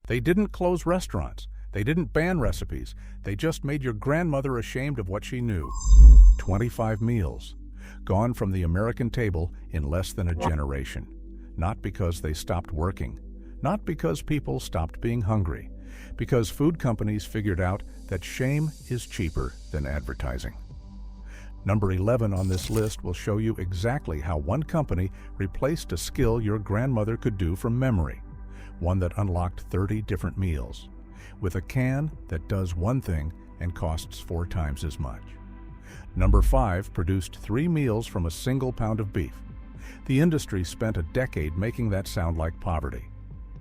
They didn't close restaurants. They didn't ban recipes. They just made your grandmother ashamed of what she knew. 25 meals, gone from the American table in less than a generation. Not because they stopped working, not because people stopped being hungry, because food companies figured out that shame is cheaper than advertising. Number 11 on this list will show you exactly how one company replaced a skill your grandmother could do from memory, one that unlocked 30 different meals, with a can that does one thing and costs 4 times as much. Number 5 produced 3 meals from a single pound of beef. The industry spent a decade making that sound like poverty.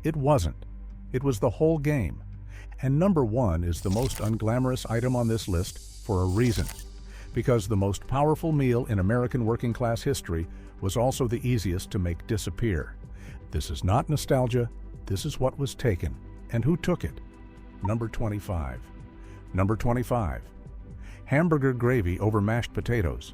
It wasn't. It was the whole game. And number 1 is the most unglamorous item on this list for a reason. Because the most powerful meal in American working class history was also the easiest to make disappear. This is not nostalgia. This is what was taken. And who took it? Number 25. Number 25. Hamburger gravy over mashed potatoes.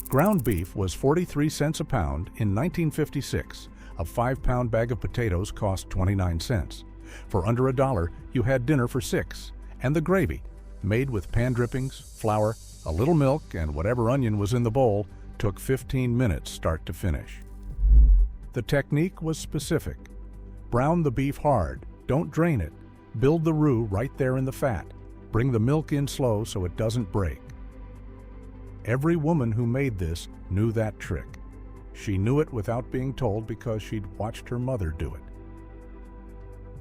Ground beef was 43 cents a pound in 1956. A 5-pound bag of potatoes cost 29 cents. For under $1, you had dinner for 6. And the gravy, made with pan drippings, flour, a little milk, and whatever onion was in the bowl, took 15 minutes start to finish. The technique was specific. Brown the beef hard, don't drain it. Build the roux right there in the fat. Bring the milk in slow so it doesn't break. Every woman who made this knew that trick. She knew it without being told because she'd watched her mother do it.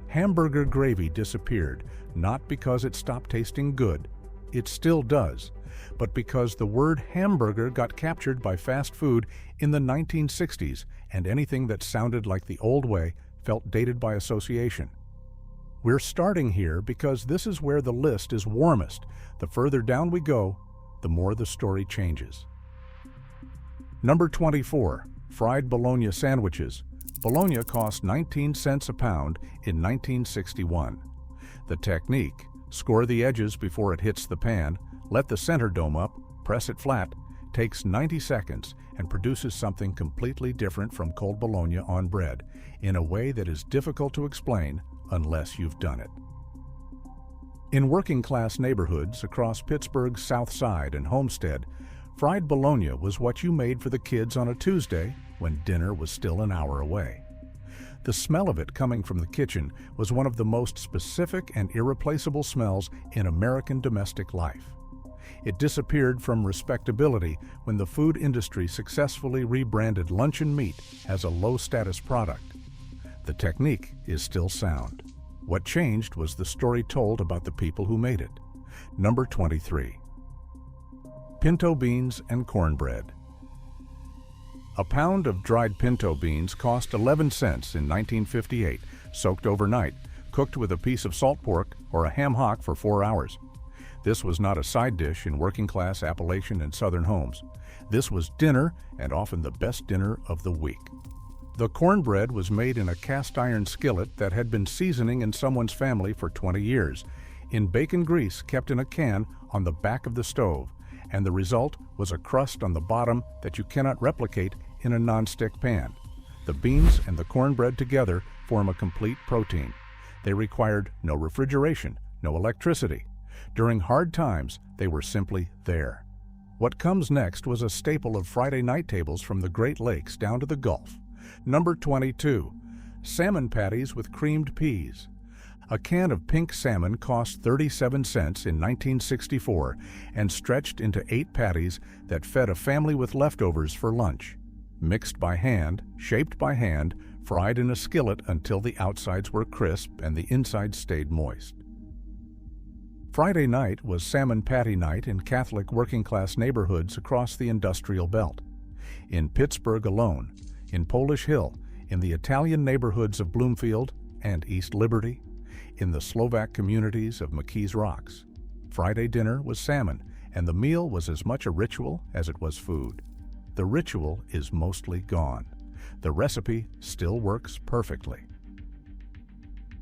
Hamburger gravy disappeared, not because it stopped tasting good. It still does, but because the word hamburger got captured by fast food in the 1960s, and anything that sounded like the old way felt dated by association. We're starting here because this is where the list is warmest. The further down we go, the more the story changes. Number 24, fried bologna sandwiches. Bologna cost 19 cents a pound in 1961. The technique, score the edges before it hits the pan, let the center dome up, press it flat, takes 90 seconds and produces something completely different from cold bologna on bread in a way that is difficult to explain unless you've done it. In working-class neighborhoods across Pittsburgh's South Side and Homestead, fried bologna was what you made for the kids on a Tuesday when dinner was still an hour away. The smell of it coming from the kitchen was one of the most specific and irreplaceable smells in American domestic life. It disappeared from respectability when the food industry successfully rebranded luncheon meat as a low-status product. The technique is still sound. What changed was the story told about the people who made it. Number 23. Pinto beans and cornbread. A pound of dried pinto beans cost 11 cents in 1958, soaked overnight, cooked with a piece of salt pork or a ham hock for 4 hours. This was not a side dish in working-class Appalachian and Southern homes. This was dinner, and often the best dinner of the week. The cornbread was made in a cast-iron skillet that had been seasoning in someone's family for 20 years, in bacon grease kept in a can on the back of the stove, and the result was a crust on the bottom that you cannot replicate in a non-stick pan. The beans and the cornbread together form a complete protein. They required no refrigeration, no electricity. During hard times, they were simply there. What comes next was a staple of Friday night tables from the Great Lakes down to the Gulf. Number 22, salmon patties with creamed peas. A can of pink salmon cost 37 cents in 1964 and stretched into 8 patties that fed a family with leftovers for lunch. Mixed by hand, shaped by hand, fried in a skillet until the outsides were crisp and the inside stayed moist. Friday night was salmon patty night in Catholic working-class neighborhoods across the industrial belt. In Pittsburgh alone, in Polish Hill, in the Italian neighborhoods of Bloomfield and East Liberty, in the Slovak communities of McKees Rocks, Friday dinner was salmon, and the meal was as much a ritual as it was food. The ritual is mostly gone. The recipe still works perfectly.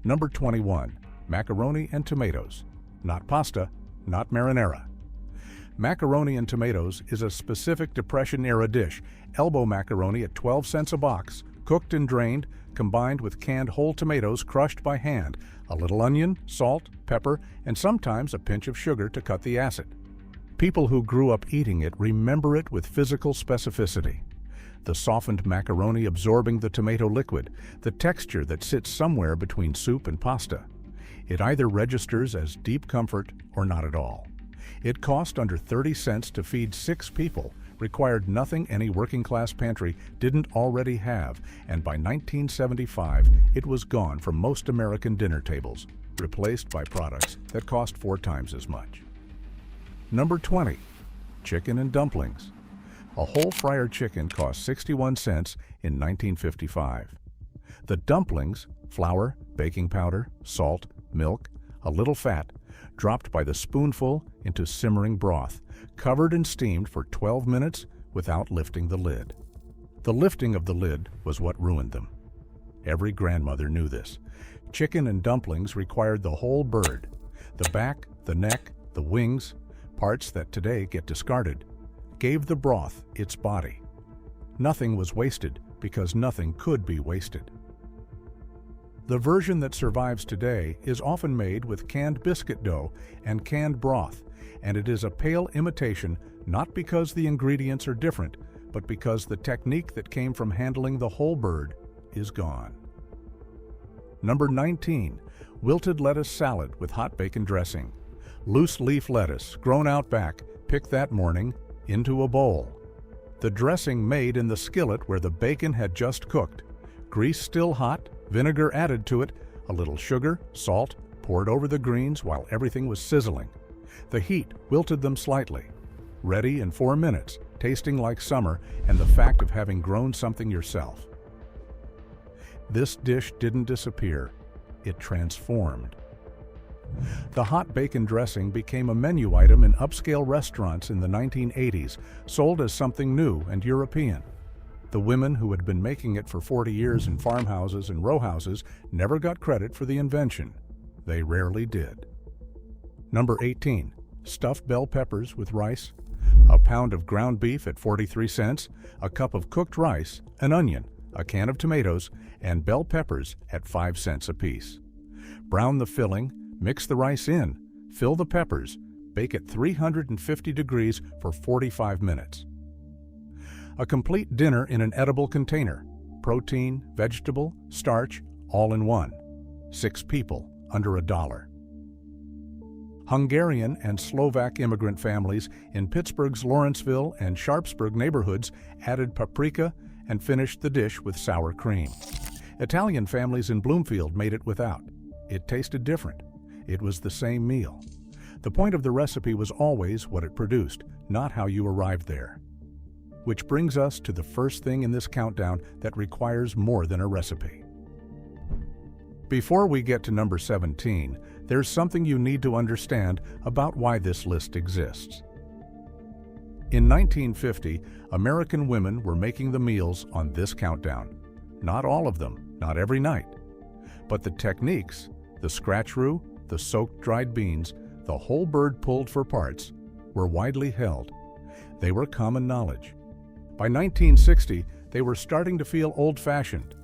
Number 21, macaroni and tomatoes. Not pasta, not marinara. Macaroni and tomatoes is a specific Depression-era dish, elbow macaroni at 12 cents a box, cooked and drained, combined with canned whole tomatoes crushed by hand, a little onion, salt, pepper, and sometimes a pinch of sugar to cut the acid. People who grew up eating it remember it with physical specificity. The softened macaroni absorbing the tomato liquid, the texture that sits somewhere between soup and pasta. It either registers as deep comfort or not at all. It cost under 30 cents to feed 6 people, required nothing any working-class pantry didn't already have, and by 1975, it was gone from most American dinner tables, replaced by products that cost 4 times as much. Number 20. Chicken and dumplings. A whole fryer chicken cost 61 cents in 1955. The dumplings, flour, baking powder, salt, milk, a little fat, dropped by the spoonful into simmering broth, covered and steamed for 12 minutes without lifting the lid. The lifting of the lid was what ruined them. Every grandmother knew this. Chicken and dumplings required the whole bird, the back, the neck, the wings, parts that today get discarded, gave the broth its body. Nothing was wasted because nothing could be wasted. The version that survives today is often made with canned biscuit dough and canned broth, and it is a pale imitation not because the ingredients are different, but because the technique that came from handling the whole bird is gone. Number 19. Wilted lettuce salad with hot bacon dressing. Loose leaf lettuce, grown out back, picked that morning, into a bowl. The dressing made in the skillet where the bacon had just cooked. Grease still hot, vinegar added to it, a little sugar, salt, poured over the greens while everything was sizzling. The heat wilted them slightly. Ready in 4 minutes, tasting like summer and the fact of having grown something yourself. This dish didn't disappear, it transformed. The hot bacon dressing became a menu item in upscale restaurants in the 1980s, sold as something new and European. The women who had been making it for 40 years in farmhouses and row houses never got credit for the invention. They rarely did. Number 18. Stuffed bell peppers with rice. A pound of ground beef at 43 cents, a cup of cooked rice, an onion, a can of tomatoes, and bell peppers at 5 cents apiece. Brown the filling, mix the rice in, fill the peppers, bake at 350 degrees for 45 minutes. A complete dinner in an edible container. Protein, vegetable, starch, all in one. 6 people, under $1. Hungarian and Slovak immigrant families in Pittsburgh's Lawrenceville and Sharpsburg neighborhoods added paprika and finished the dish with sour cream. Italian families in Bloomfield made it without. It tasted different. It was the same meal. The point of the recipe was always what it produced, not how you arrived there. Which brings us to the first thing in this countdown that requires more than a recipe. Before we get to number 17, there's something you need to understand about why this list exists. In 1950, American women were making the meals on this countdown. Not all of them, not every night. But the techniques, the scratch roux, the soaked dried beans, the whole bird pulled for parts, were widely held. They were common knowledge. By 1960, they were starting to feel old-fashioned.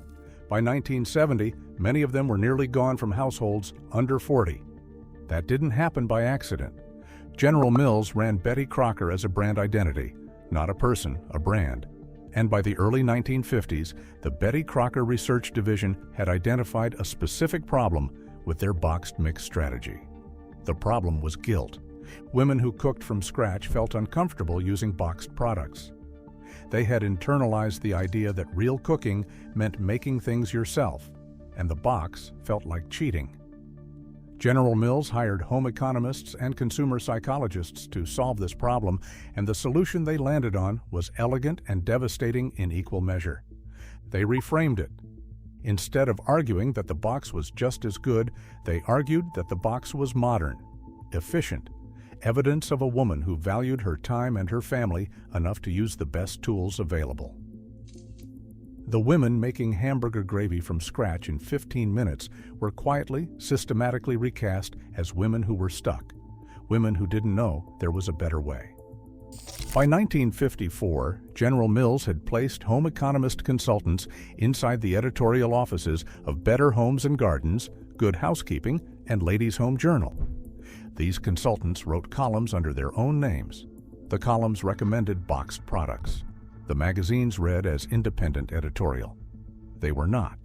By 1970, many of them were nearly gone from households under 40. That didn't happen by accident. General Mills ran Betty Crocker as a brand identity, not a person, a brand. And by the early 1950s, the Betty Crocker Research Division had identified a specific problem with their boxed mix strategy. The problem was guilt. Women who cooked from scratch felt uncomfortable using boxed products. They had internalized the idea that real cooking meant making things yourself, and the box felt like cheating. General Mills hired home economists and consumer psychologists to solve this problem, and the solution they landed on was elegant and devastating in equal measure. They reframed it. Instead of arguing that the box was just as good, they argued that the box was modern, efficient, evidence of a woman who valued her time and her family enough to use the best tools available. The women making hamburger gravy from scratch in 15 minutes were quietly, systematically recast as women who were stuck, women who didn't know there was a better way. By 1954, General Mills had placed home economist consultants inside the editorial offices of Better Homes and Gardens, Good Housekeeping, and Ladies' Home Journal. These consultants wrote columns under their own names. The columns recommended boxed products. The magazines read as independent editorial. They were not.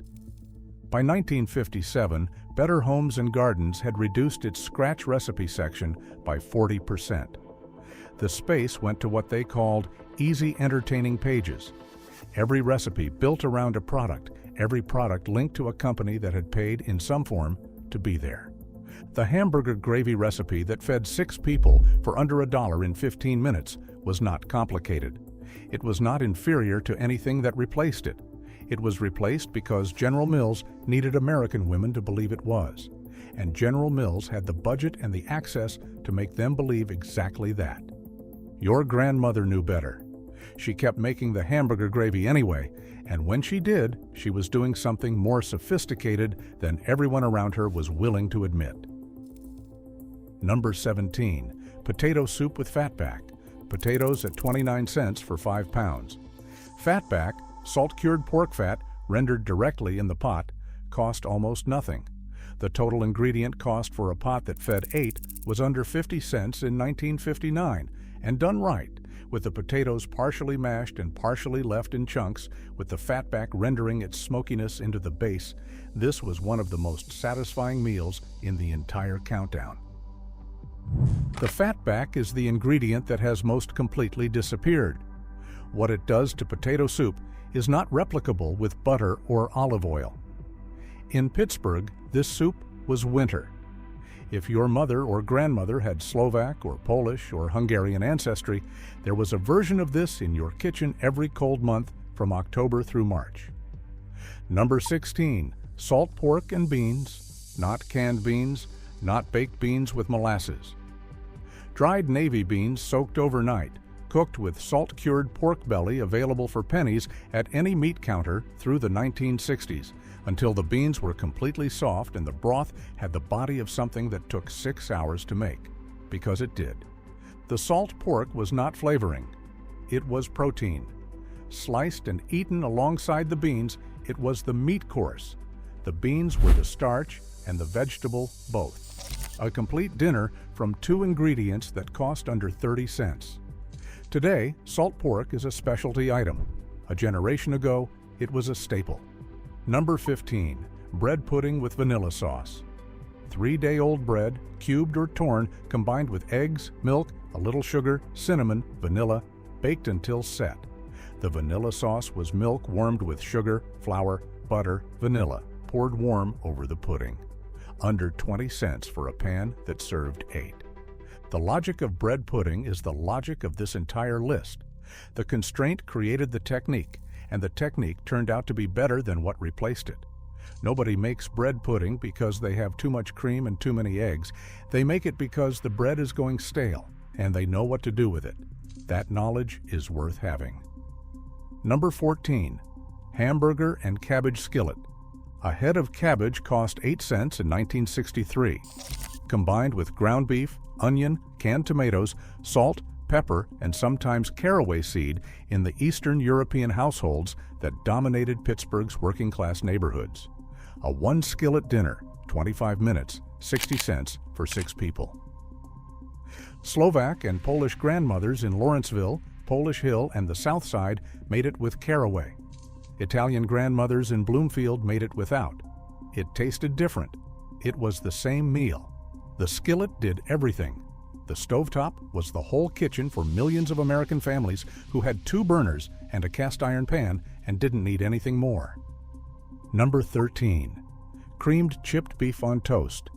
By 1957, Better Homes and Gardens had reduced its scratch recipe section by 40%. The space went to what they called easy entertaining pages. Every recipe built around a product, every product linked to a company that had paid in some form to be there. The hamburger gravy recipe that fed 6 people for under $1 in 15 minutes was not complicated. It was not inferior to anything that replaced it. It was replaced because General Mills needed American women to believe it was. And General Mills had the budget and the access to make them believe exactly that. Your grandmother knew better. She kept making the hamburger gravy anyway, and when she did, she was doing something more sophisticated than everyone around her was willing to admit. Number 17, potato soup with fatback. Potatoes at 29 cents for 5 pounds. Fatback, salt-cured pork fat rendered directly in the pot, cost almost nothing. The total ingredient cost for a pot that fed 8 was under 50 cents in 1959, and done right, with the potatoes partially mashed and partially left in chunks, with the fatback rendering its smokiness into the base, this was one of the most satisfying meals in the entire countdown. The fatback is the ingredient that has most completely disappeared. What it does to potato soup is not replicable with butter or olive oil. In Pittsburgh, this soup was winter. If your mother or grandmother had Slovak or Polish or Hungarian ancestry, there was a version of this in your kitchen every cold month from October through March. Number 16, salt pork and beans, not canned beans, not baked beans with molasses. Dried navy beans soaked overnight, cooked with salt-cured pork belly available for pennies at any meat counter through the 1960s, until the beans were completely soft and the broth had the body of something that took 6 hours to make, because it did. The salt pork was not flavoring, it was protein. Sliced and eaten alongside the beans, it was the meat course. The beans were the starch and the vegetable both. A complete dinner from 2 ingredients that cost under 30 cents. Today, salt pork is a specialty item. A generation ago, it was a staple. Number 15, bread pudding with vanilla sauce. 3-day-old bread, cubed or torn, combined with eggs, milk, a little sugar, cinnamon, vanilla, baked until set. The vanilla sauce was milk warmed with sugar, flour, butter, vanilla, poured warm over the pudding. Under 20 cents for a pan that served 8. The logic of bread pudding is the logic of this entire list. The constraint created the technique, and the technique turned out to be better than what replaced it. Nobody makes bread pudding because they have too much cream and too many eggs. They make it because the bread is going stale, and they know what to do with it. That knowledge is worth having. Number 14, hamburger and cabbage skillet. A head of cabbage cost 8 cents in 1963. Combined with ground beef, onion, canned tomatoes, salt, pepper, and sometimes caraway seed in the Eastern European households that dominated Pittsburgh's working-class neighborhoods. A 1-skillet dinner, 25 minutes, 60 cents for 6 people. Slovak and Polish grandmothers in Lawrenceville, Polish Hill, and the South Side made it with caraway. Italian grandmothers in Bloomfield made it without. It tasted different. It was the same meal. The skillet did everything. The stovetop was the whole kitchen for millions of American families who had 2 burners and a cast iron pan and didn't need anything more. Number 13, creamed chipped beef on toast.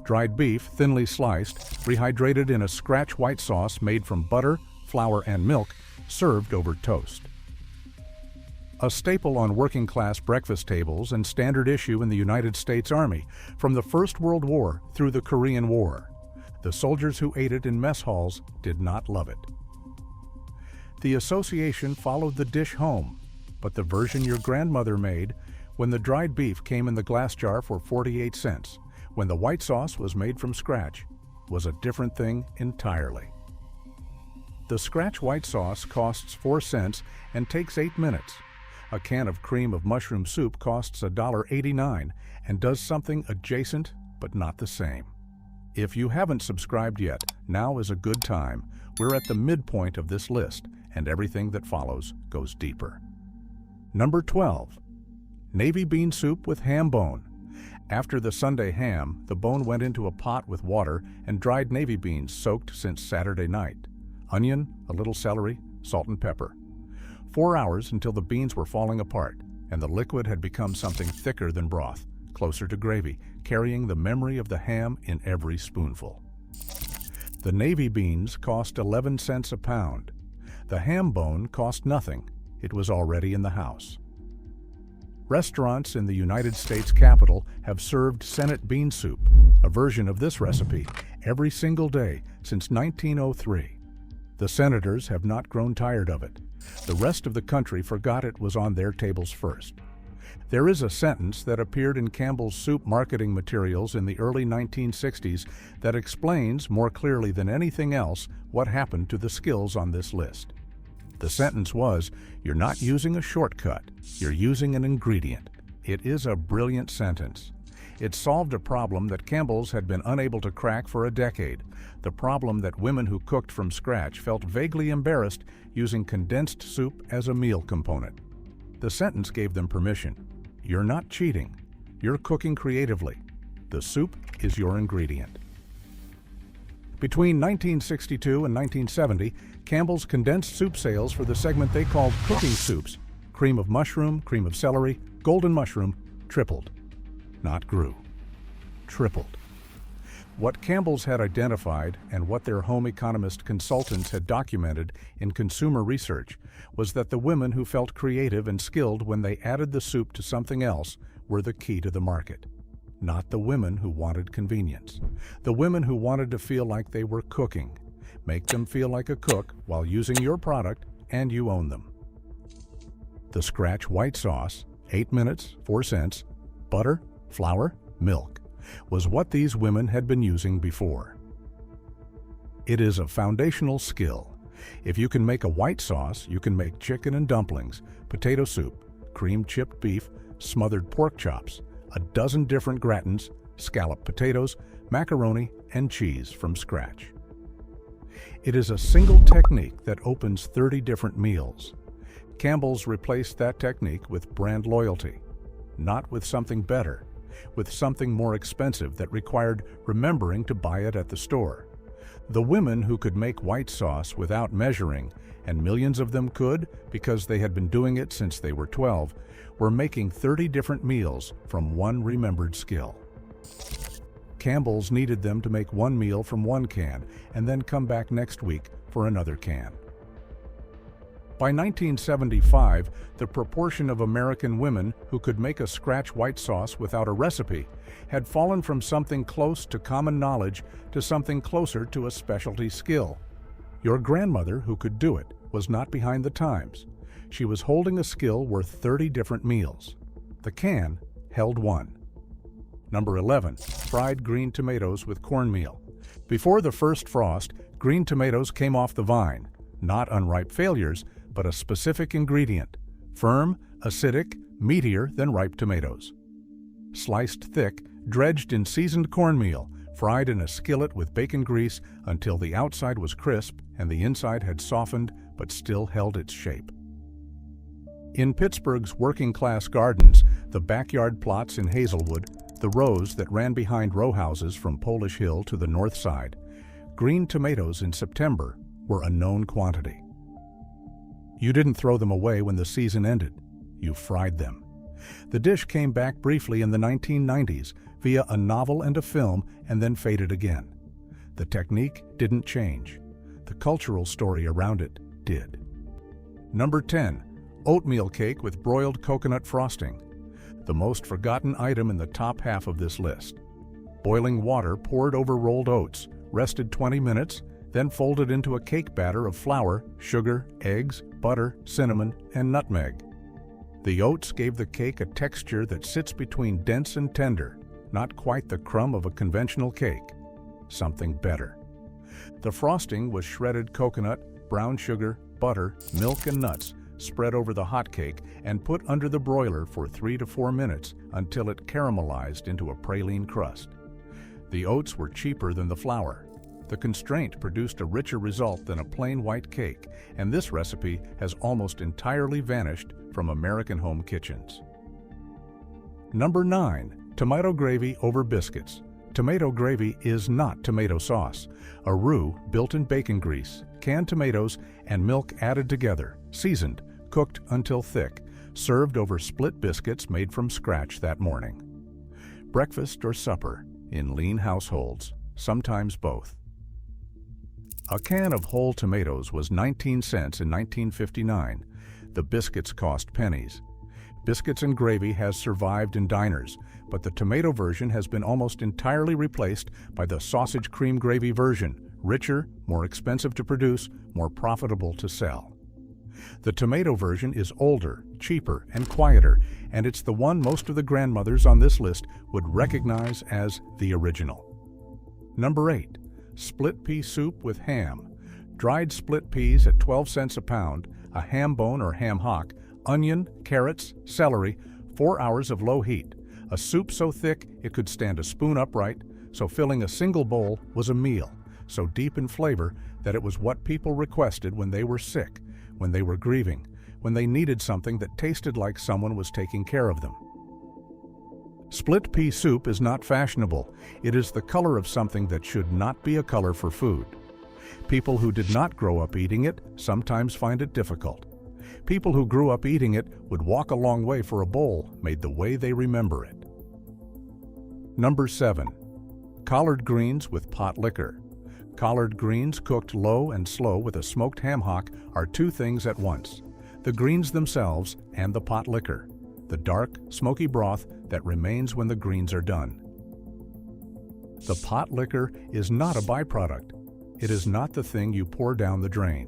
Dried beef, thinly sliced, rehydrated in a scratch white sauce made from butter, flour, and milk, served over toast. A staple on working-class breakfast tables and standard issue in the United States Army from the First World War through the Korean War. The soldiers who ate it in mess halls did not love it. The association followed the dish home, but the version your grandmother made, when the dried beef came in the glass jar for 48 cents, when the white sauce was made from scratch, was a different thing entirely. The Scratch white sauce costs 4 cents and takes 8 minutes. A can of cream of mushroom soup costs $1.89 and does something adjacent but not the same. If you haven't subscribed yet, now is a good time. We're at the midpoint of this list, and everything that follows goes deeper. Number 12. Navy bean soup with ham bone. After the Sunday ham, the bone went into a pot with water and dried navy beans soaked since Saturday night. Onion, a little celery, salt and pepper. 4 hours until the beans were falling apart, and the liquid had become something thicker than broth, closer to gravy, carrying the memory of the ham in every spoonful. The navy beans cost 11 cents a pound. The ham bone cost nothing. It was already in the house. Restaurants in the United States Capitol have served Senate bean soup, a version of this recipe, every single day since 1903. The senators have not grown tired of it. The rest of the country forgot it was on their tables first. There is a sentence that appeared in Campbell's soup marketing materials in the early 1960s that explains more clearly than anything else what happened to the skills on this list. The sentence was, "You're not using a shortcut, you're using an ingredient." It is a brilliant sentence. It solved a problem that Campbell's had been unable to crack for a decade, the problem that women who cooked from scratch felt vaguely embarrassed using condensed soup as a meal component. The sentence gave them permission. You're not cheating. You're cooking creatively. The soup is your ingredient. Between 1962 and 1970, Campbell's condensed soup sales for the segment they called cooking soups, cream of mushroom, cream of celery, golden mushroom, tripled. Not grew. Tripled. What Campbell's had identified and what their home economist consultants had documented in consumer research was that the women who felt creative and skilled when they added the soup to something else were the key to the market. Not the women who wanted convenience. The women who wanted to feel like they were cooking. Make them feel like a cook while using your product, and you own them. The Scratch white sauce, 8 minutes, 4 cents, butter, flour, milk, was what these women had been using before. It is a foundational skill. If you can make a white sauce, you can make chicken and dumplings, potato soup, cream chipped beef, smothered pork chops, a dozen different gratins, scalloped potatoes, macaroni, and cheese from scratch. It is a single technique that opens 30 different meals. Campbell's replaced that technique with brand loyalty, not with something better, with something more expensive that required remembering to buy it at the store. The women who could make white sauce without measuring, and millions of them could because they had been doing it since they were 12, were making 30 different meals from one remembered skill. Campbell's needed them to make one meal from one can and then come back next week for another can. By 1975, the proportion of American women who could make a scratch white sauce without a recipe had fallen from something close to common knowledge to something closer to a specialty skill. Your grandmother, who could do it, was not behind the times. She was holding a skill worth 30 different meals. The can held one. Number 11, fried green tomatoes with cornmeal. Before the first frost, green tomatoes came off the vine. Not unripe failures, but a specific ingredient, firm, acidic, meatier than ripe tomatoes. Sliced thick, dredged in seasoned cornmeal, fried in a skillet with bacon grease until the outside was crisp and the inside had softened but still held its shape. In Pittsburgh's working-class gardens, the backyard plots in Hazelwood, the rows that ran behind row houses from Polish Hill to the north side, green tomatoes in September were a known quantity. You didn't throw them away when the season ended. You fried them. The dish came back briefly in the 1990s via a novel and a film and then faded again. The technique didn't change. The cultural story around it did. Number 10, oatmeal cake with broiled coconut frosting. The most forgotten item in the top half of this list. Boiling water poured over rolled oats, rested 20 minutes, then folded into a cake batter of flour, sugar, eggs, butter, cinnamon, and nutmeg. The oats gave the cake a texture that sits between dense and tender, not quite the crumb of a conventional cake. Something better. The frosting was shredded coconut, brown sugar, butter, milk, and nuts spread over the hot cake and put under the broiler for 3 to 4 minutes until it caramelized into a praline crust. The oats were cheaper than the flour. The constraint produced a richer result than a plain white cake, and this recipe has almost entirely vanished from American home kitchens. Number 9. Tomato gravy over biscuits. Tomato gravy is not tomato sauce. A roux built in bacon grease, canned tomatoes, and milk added together, seasoned, cooked until thick, served over split biscuits made from scratch that morning. Breakfast or supper, in lean households, sometimes both. A can of whole tomatoes was 19 cents in 1959. The biscuits cost pennies. Biscuits and gravy has survived in diners, but the tomato version has been almost entirely replaced by the sausage cream gravy version, richer, more expensive to produce, more profitable to sell. The tomato version is older, cheaper, and quieter, and it's the one most of the grandmothers on this list would recognize as the original. Number 8. Split pea soup with ham. Dried split peas at 12 cents a pound, a ham bone or ham hock, onion, carrots, celery, 4 hours of low heat. A soup so thick it could stand a spoon upright, so filling a single bowl was a meal, so deep in flavor that it was what people requested when they were sick, when they were grieving, when they needed something that tasted like someone was taking care of them. Split pea soup is not fashionable. It is the color of something that should not be a color for food. People who did not grow up eating it sometimes find it difficult. People who grew up eating it would walk a long way for a bowl made the way they remember it. Number 7. Collard greens with pot liquor. Collard greens cooked low and slow with a smoked ham hock are two things at once: the greens themselves and the pot liquor, the dark, smoky broth that remains when the greens are done. The pot liquor is not a byproduct. It is not the thing you pour down the drain.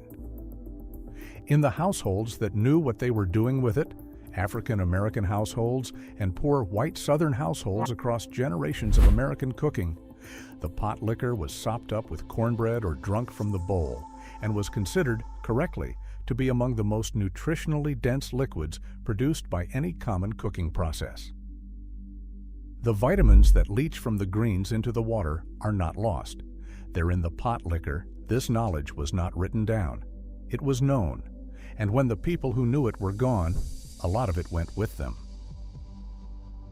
In the households that knew what they were doing with it, African American households and poor white Southern households across generations of American cooking, the pot liquor was sopped up with cornbread or drunk from the bowl and was considered, correctly, to be among the most nutritionally dense liquids produced by any common cooking process. The vitamins that leach from the greens into the water are not lost. They're in the pot liquor. This knowledge was not written down. It was known, and when the people who knew it were gone, a lot of it went with them.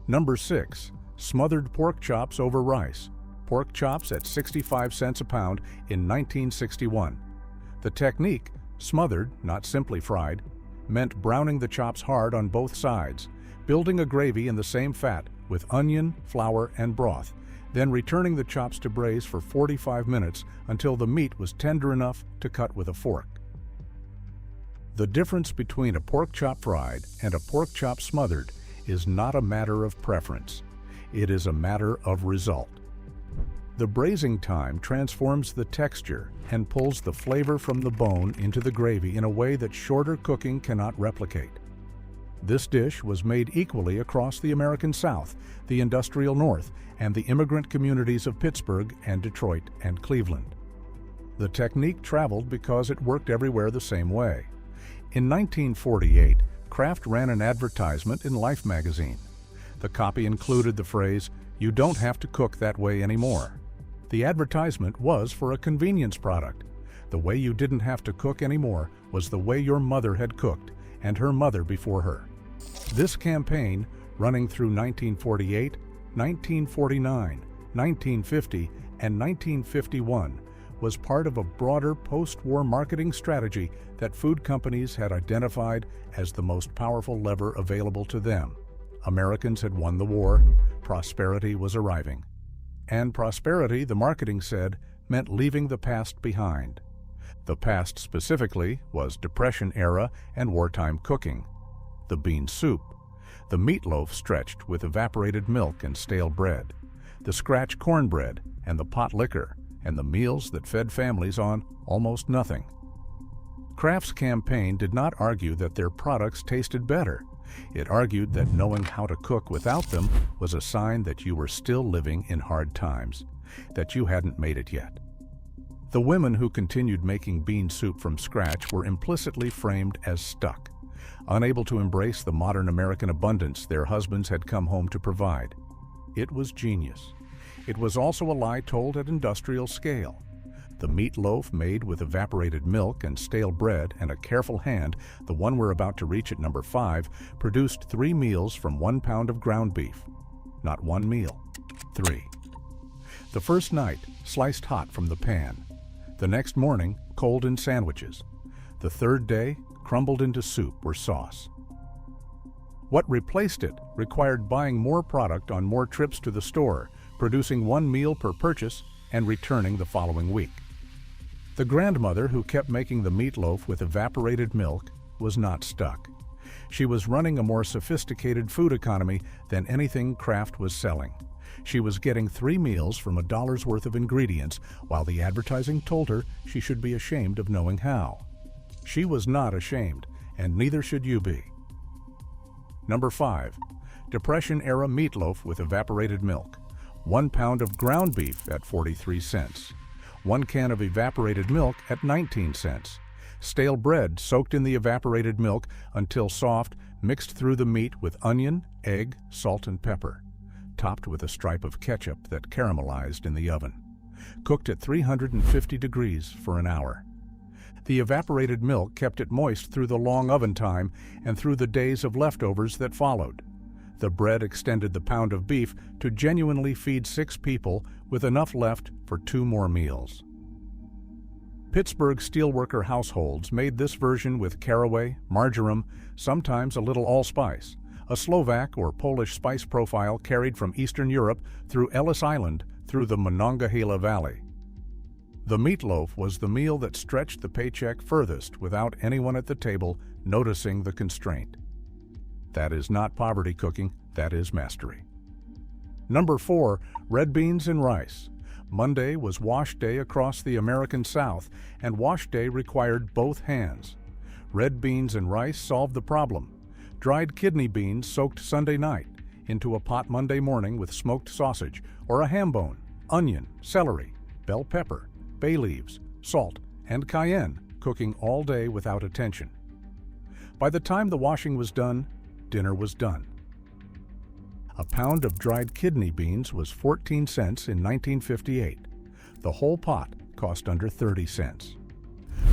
Number 6. Smothered pork chops over rice. Pork chops at 65 cents a pound in 1961. The technique, smothered, not simply fried, meant browning the chops hard on both sides, building a gravy in the same fat with onion, flour, and broth, then returning the chops to braise for 45 minutes until the meat was tender enough to cut with a fork. The difference between a pork chop fried and a pork chop smothered is not a matter of preference. It is a matter of result. The braising time transforms the texture and pulls the flavor from the bone into the gravy in a way that shorter cooking cannot replicate. This dish was made equally across the American South, the industrial North, and the immigrant communities of Pittsburgh and Detroit and Cleveland. The technique traveled because it worked everywhere the same way. In 1948, Kraft ran an advertisement in Life magazine. The copy included the phrase, "You don't have to cook that way anymore." The advertisement was for a convenience product. The way you didn't have to cook anymore was the way your mother had cooked, and her mother before her. This campaign, running through 1948, 1949, 1950, and 1951, was part of a broader post-war marketing strategy that food companies had identified as the most powerful lever available to them. Americans had won the war, prosperity was arriving. And prosperity, the marketing said, meant leaving the past behind. The past specifically was Depression era and wartime cooking. The bean soup, the meatloaf stretched with evaporated milk and stale bread, the scratch cornbread and the pot liquor, and the meals that fed families on almost nothing. Kraft's campaign did not argue that their products tasted better. It argued that knowing how to cook without them was a sign that you were still living in hard times, that you hadn't made it yet. The women who continued making bean soup from scratch were implicitly framed as stuck, unable to embrace the modern American abundance their husbands had come home to provide. It was genius. It was also a lie told at industrial scale. The meatloaf made with evaporated milk and stale bread and a careful hand, the one we're about to reach at number 5, produced 3 meals from 1 pound of ground beef. Not 1 meal, 3. The first night, sliced hot from the pan. The next morning, cold in sandwiches. The third day, crumbled into soup or sauce. What replaced it required buying more product on more trips to the store, producing 1 meal per purchase, and returning the following week. The grandmother who kept making the meatloaf with evaporated milk was not stuck. She was running a more sophisticated food economy than anything Kraft was selling. She was getting 3 meals from $1 worth of ingredients, while the advertising told her she should be ashamed of knowing how. She was not ashamed, and neither should you be. Number 5. Depression-era meatloaf with evaporated milk. 1 pound of ground beef at 43 cents. 1 can of evaporated milk at 19 cents. Stale bread soaked in the evaporated milk until soft, mixed through the meat with onion, egg, salt, and pepper. Topped with a stripe of ketchup that caramelized in the oven. Cooked at 350 degrees for an hour. The evaporated milk kept it moist through the long oven time and through the days of leftovers that followed. The bread extended the pound of beef to genuinely feed 6 people with enough left for 2 more meals. Pittsburgh steelworker households made this version with caraway, marjoram, sometimes a little allspice, a Slovak or Polish spice profile carried from Eastern Europe through Ellis Island through the Monongahela Valley. The meatloaf was the meal that stretched the paycheck furthest without anyone at the table noticing the constraint. That is not poverty cooking, that is mastery. Number 4, red beans and rice. Monday was wash day across the American South, and wash day required both hands. Red beans and rice solved the problem. Dried kidney beans soaked Sunday night into a pot Monday morning with smoked sausage, or a ham bone, onion, celery, bell pepper, bay leaves, salt, and cayenne, cooking all day without attention. By the time the washing was done, dinner was done. A pound of dried kidney beans was 14 cents in 1958. The whole pot cost under 30 cents.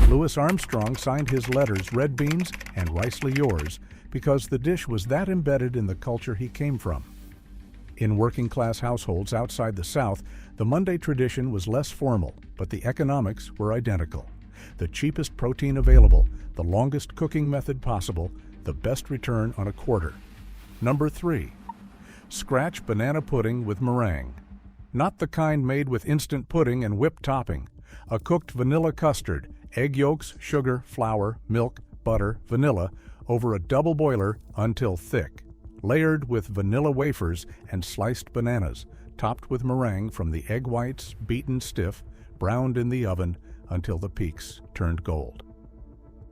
Louis Armstrong signed his letters red beans and ricely yours because the dish was that embedded in the culture he came from. In working-class households outside the South, the Monday tradition was less formal, but the economics were identical. The cheapest protein available, the longest cooking method possible, the best return on a quarter. Number 3. Scratch banana pudding with meringue. Not the kind made with instant pudding and whipped topping. A cooked vanilla custard, egg yolks, sugar, flour, milk, butter, vanilla, over a double boiler until thick. Layered with vanilla wafers and sliced bananas, topped with meringue from the egg whites, beaten stiff, browned in the oven until the peaks turned gold.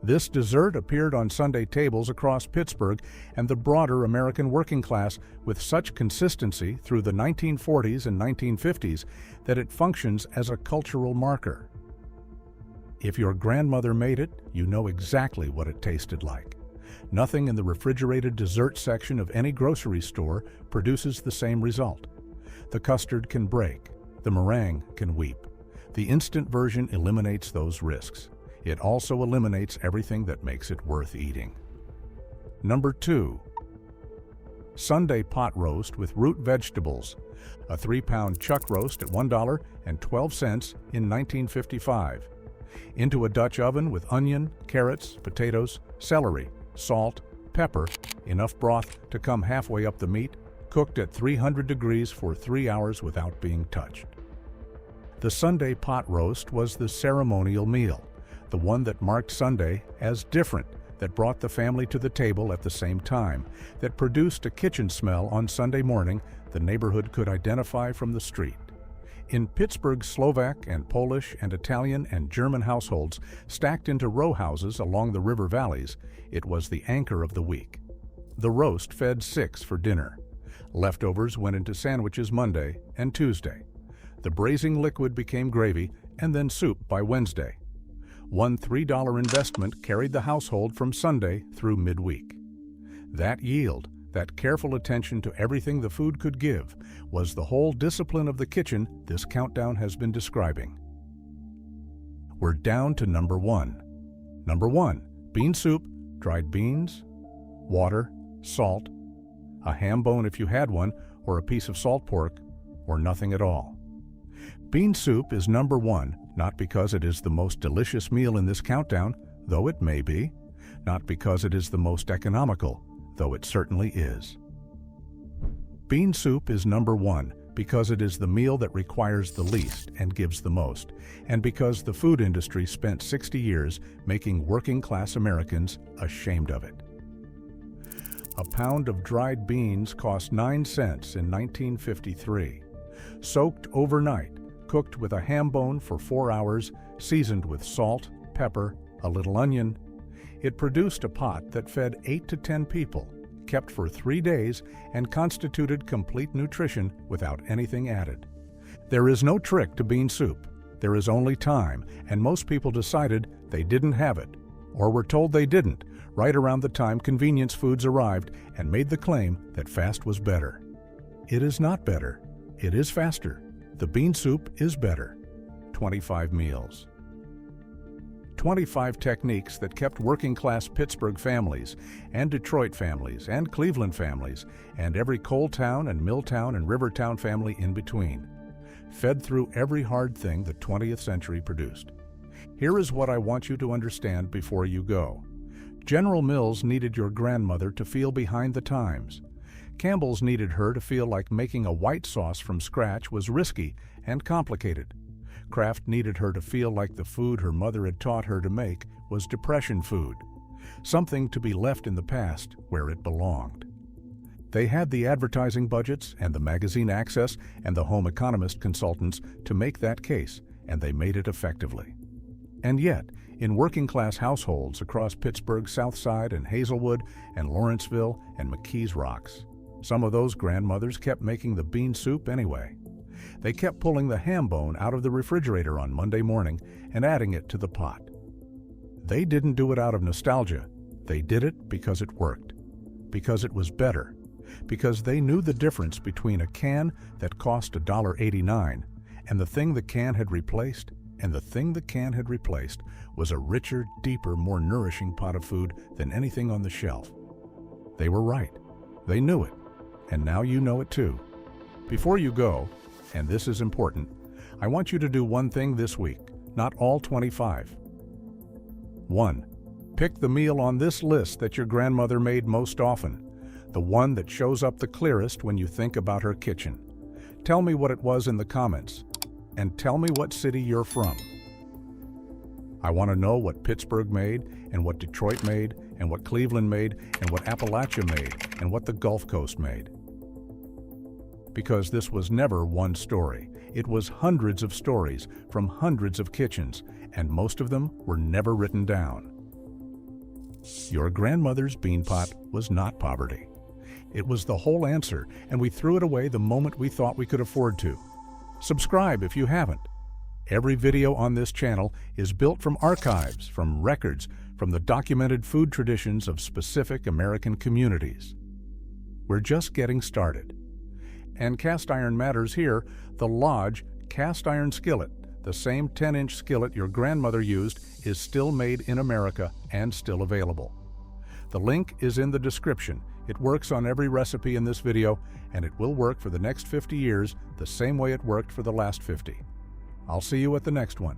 This dessert appeared on Sunday tables across Pittsburgh and the broader American working class with such consistency through the 1940s and 1950s that it functions as a cultural marker. If your grandmother made it, you know exactly what it tasted like. Nothing in the refrigerated dessert section of any grocery store produces the same result. The custard can break, the meringue can weep. The instant version eliminates those risks. It also eliminates everything that makes it worth eating. Number 2. Sunday pot roast with root vegetables. A 3-pound chuck roast at $1.12 in 1955. Into a Dutch oven with onion, carrots, potatoes, celery, salt, pepper, enough broth to come halfway up the meat, cooked at 300 degrees for 3 hours without being touched. The Sunday pot roast was the ceremonial meal, the one that marked Sunday as different, that brought the family to the table at the same time, that produced a kitchen smell on Sunday morning the neighborhood could identify from the street. In Pittsburgh's Slovak and Polish and Italian and German households stacked into row houses along the river valleys, it was the anchor of the week. The roast fed 6 for dinner. Leftovers went into sandwiches Monday and Tuesday. The braising liquid became gravy and then soup by Wednesday. One $3 investment carried the household from Sunday through midweek. That yield, that careful attention to everything the food could give, was the whole discipline of the kitchen this countdown has been describing. We're down to number one. Number one, bean soup, dried beans, water, salt, a ham bone if you had one, or a piece of salt pork, or nothing at all. Bean soup is number one, not because it is the most delicious meal in this countdown, though it may be, not because it is the most economical, though it certainly is. Bean soup is number one because it is the meal that requires the least and gives the most, and because the food industry spent 60 years making working-class Americans ashamed of it. A pound of dried beans cost 9 cents in 1953. Soaked overnight, cooked with a ham bone for 4 hours, seasoned with salt, pepper, a little onion, it produced a pot that fed 8 to 10 people, kept for 3 days, and constituted complete nutrition without anything added. There is no trick to bean soup. There is only time, and most people decided they didn't have it, or were told they didn't, right around the time convenience foods arrived and made the claim that fast was better. It is not better. It is faster. The bean soup is better. 25 meals. 25 techniques that kept working-class Pittsburgh families, and Detroit families, and Cleveland families, and every coal town and mill town and river town family in between, fed through every hard thing the 20th century produced. Here is what I want you to understand before you go. General Mills needed your grandmother to feel behind the times. Campbell's needed her to feel like making a white sauce from scratch was risky and complicated. Kraft needed her to feel like the food her mother had taught her to make was Depression food, something to be left in the past where it belonged. They had the advertising budgets and the magazine access and the home economist consultants to make that case, and they made it effectively. And yet, in working-class households across Pittsburgh's South Side and Hazelwood and Lawrenceville and McKees Rocks, some of those grandmothers kept making the bean soup anyway. They kept pulling the ham bone out of the refrigerator on Monday morning and adding it to the pot. They didn't do it out of nostalgia. They did it because it worked, because it was better, because they knew the difference between a can that cost $1.89 and the thing the can had replaced, and the thing the can had replaced was a richer, deeper, more nourishing pot of food than anything on the shelf. They were right. They knew it, and now you know it too. Before you go, and this is important, I want you to do one thing this week, not all 25. 1. Pick the meal on this list that your grandmother made most often, the one that shows up the clearest when you think about her kitchen. Tell me what it was in the comments, and tell me what city you're from. I want to know what Pittsburgh made, and what Detroit made, and what Cleveland made, and what Appalachia made, and what the Gulf Coast made. Because this was never one story. It was hundreds of stories from hundreds of kitchens, and most of them were never written down. Your grandmother's bean pot was not poverty. It was the whole answer, and we threw it away the moment we thought we could afford to. Subscribe if you haven't. Every video on this channel is built from archives, from records, from the documented food traditions of specific American communities. We're just getting started. And cast iron matters here. The Lodge cast iron skillet, the same 10-inch skillet your grandmother used, is still made in America and still available. The link is in the description. It works on every recipe in this video, and it will work for the next 50 years the same way it worked for the last 50. I'll see you at the next one.